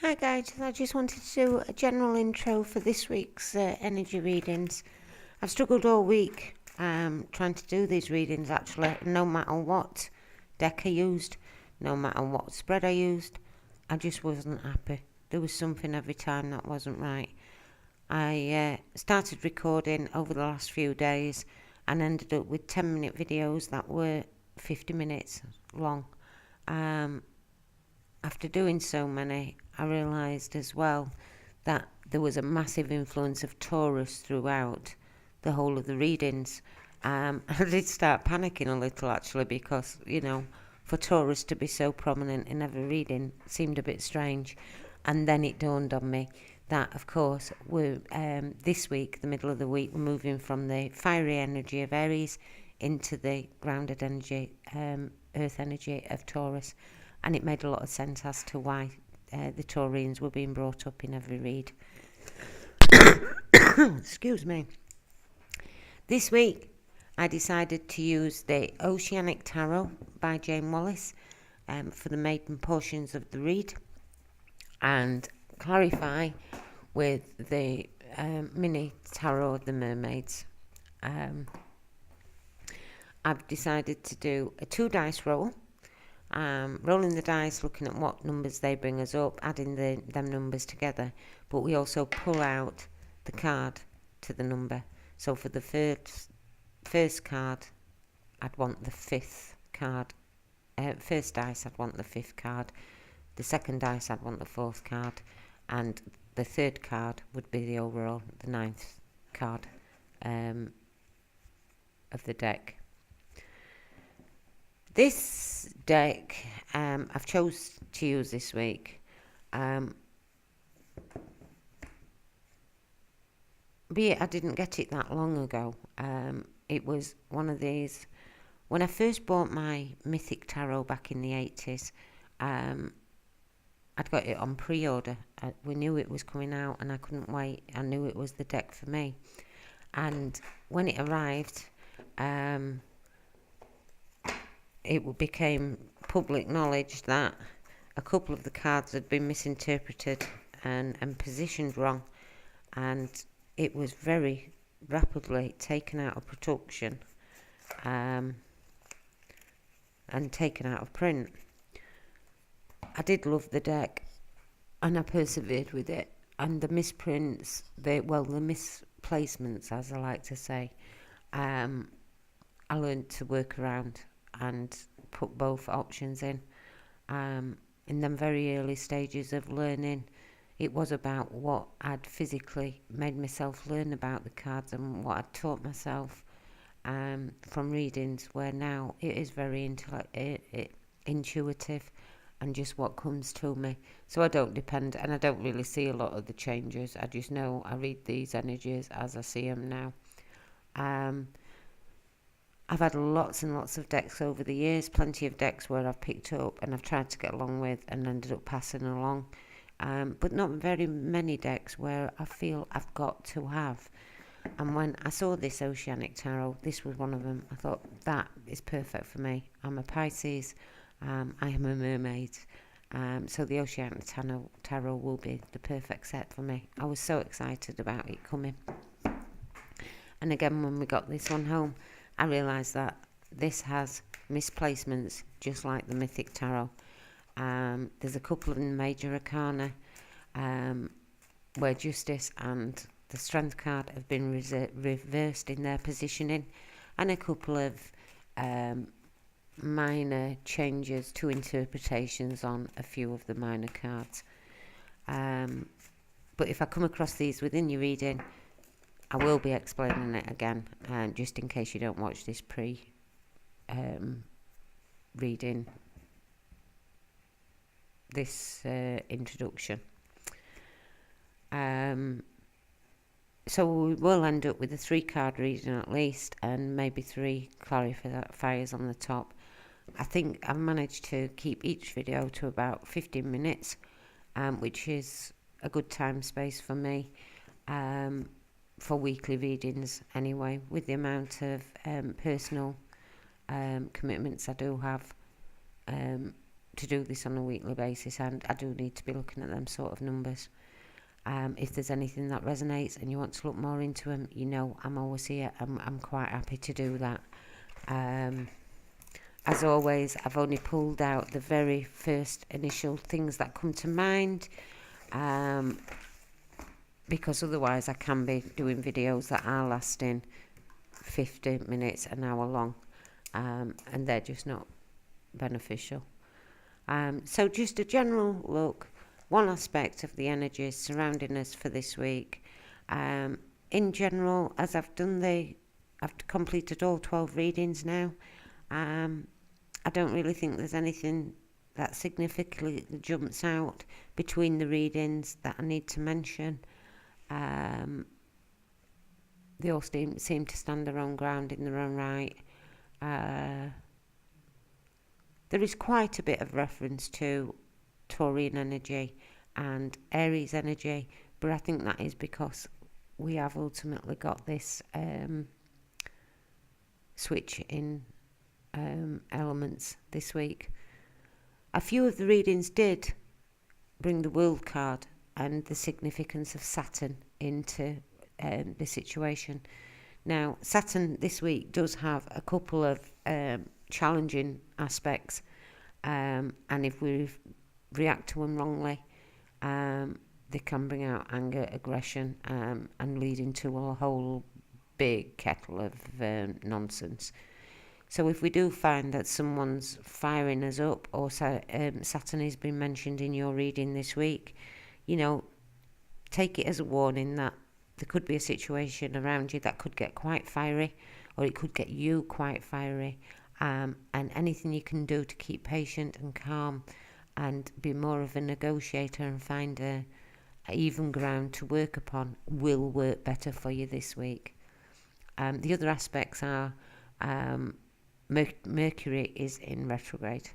Hi guys, I just wanted to do a general intro for this week's energy readings. I've struggled all week trying to do these readings actually, no matter what deck I used, no matter what spread I used, I just wasn't happy. There was something every time that wasn't right. I started recording over the last few days and ended up with 10-minute videos that were 50 minutes long. After doing so many, I realised as well that there was a massive influence of Taurus throughout the whole of the readings. I did start panicking a little actually because, for Taurus to be so prominent in every reading seemed a bit strange. And then it dawned on me that, of course, we're this week, the middle of the week, we're moving from the fiery energy of Aries into the grounded energy, earth energy of Taurus. And it made a lot of sense as to why the Taurians were being brought up in every read. Excuse me. This week, I decided to use the Oceanic Tarot by Jane Wallace for the maiden portions of the read and clarify with the mini tarot of the mermaids. I've decided to do a 2 dice roll, rolling the dice, looking at what numbers they bring us up, adding them numbers together, but we also pull out the card to the number. So for the first card, I'd want the 5th card. First dice, I'd want the 5th card. The second dice, I'd want the 4th card. And the third card would be the overall, the 9th card of the deck. This deck I've chose to use this week. Be it I didn't get it that long ago. It was one of these. When I first bought my Mythic Tarot back in the 80s, I'd got it on pre-order. We knew it was coming out and I couldn't wait. I knew it was the deck for me. And when it arrived, it became public knowledge that a couple of the cards had been misinterpreted and positioned wrong. And it was very rapidly taken out of production and taken out of print. I did love the deck and I persevered with it. And the misprints, the misplacements, as I like to say, I learned to work around and put both options in. In them very early stages of learning, it was about what I'd physically made myself learn about the cards and what I'd taught myself from readings, where now it is very intuitive and just what comes to me. So I don't depend, and I don't really see a lot of the changes. I just know I read these energies as I see them now. I've had lots and lots of decks over the years, plenty of decks where I've picked up and I've tried to get along with and ended up passing along. But not very many decks where I feel I've got to have. And when I saw this Oceanic Tarot, this was one of them. I thought, that is perfect for me. I'm a Pisces. I am a mermaid. So the Oceanic Tarot will be the perfect set for me. I was so excited about it coming. And again, when we got this one home, I realised that this has misplacements just like the Mythic Tarot. There's a couple of major arcana where Justice and the Strength card have been reversed in their positioning, and a couple of minor changes to interpretations on a few of the minor cards. But if I come across these within your reading, I will be explaining it again, just in case you don't watch this reading, this introduction. So we will end up with a 3-card reading at least, and maybe 3 clarifiers on the top. I think I've managed to keep each video to about 15 minutes, which is a good time space for me. For weekly readings anyway, with the amount of personal commitments I do have. to do this on a weekly basis, and I do need to be looking at them sort of numbers. If there's anything that resonates and you want to look more into them, I'm always here. I'm quite happy to do that. As always, I've only pulled out the very first initial things that come to mind, because otherwise I can be doing videos that are lasting 50 minutes, an hour long, and they're just not beneficial. So just a general look, one aspect of the energies surrounding us for this week. In general, as I've completed all 12 readings now. I don't really think there's anything that significantly jumps out between the readings that I need to mention. They all seem to stand their own ground in their own right. There is quite a bit of reference to Taurian energy and Aries energy, but I think that is because we have ultimately got this switch in elements this week. A few of the readings did bring the World card and the significance of Saturn into the situation. Now, Saturn this week does have a couple of challenging aspects, and if we react to them wrongly, they can bring out anger, aggression, and lead into a whole big kettle of nonsense. So if we do find that someone's firing us up, or Saturn has been mentioned in your reading this week, take it as a warning that there could be a situation around you that could get quite fiery, or it could get you quite fiery, and anything you can do to keep patient and calm and be more of a negotiator and find a even ground to work upon will work better for you this week. The other aspects are Mercury is in retrograde,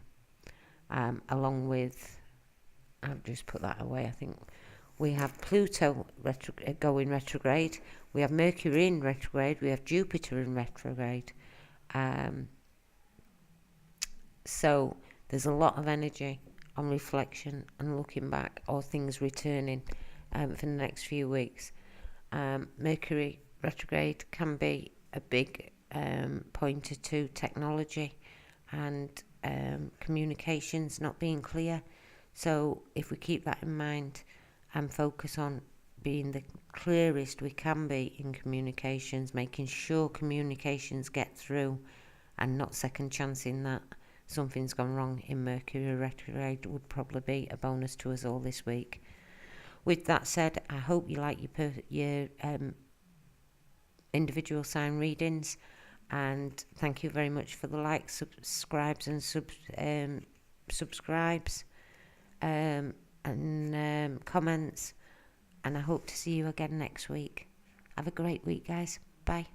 along with, I've just put that away, I think. We have Pluto going retrograde, we have Mercury in retrograde, we have Jupiter in retrograde. So there's a lot of energy on reflection and looking back, or things returning for the next few weeks. Mercury retrograde can be a big pointer to technology and communications not being clear. So if we keep that in mind and focus on being the clearest we can be in communications, making sure communications get through and not second chancing that something's gone wrong in Mercury retrograde, would probably be a bonus to us all this week. With that said, I hope you like your individual sign readings, and thank you very much for the likes, subscribes and subscribes and comments, and I hope to see you again next week. Have a great week, guys. Bye.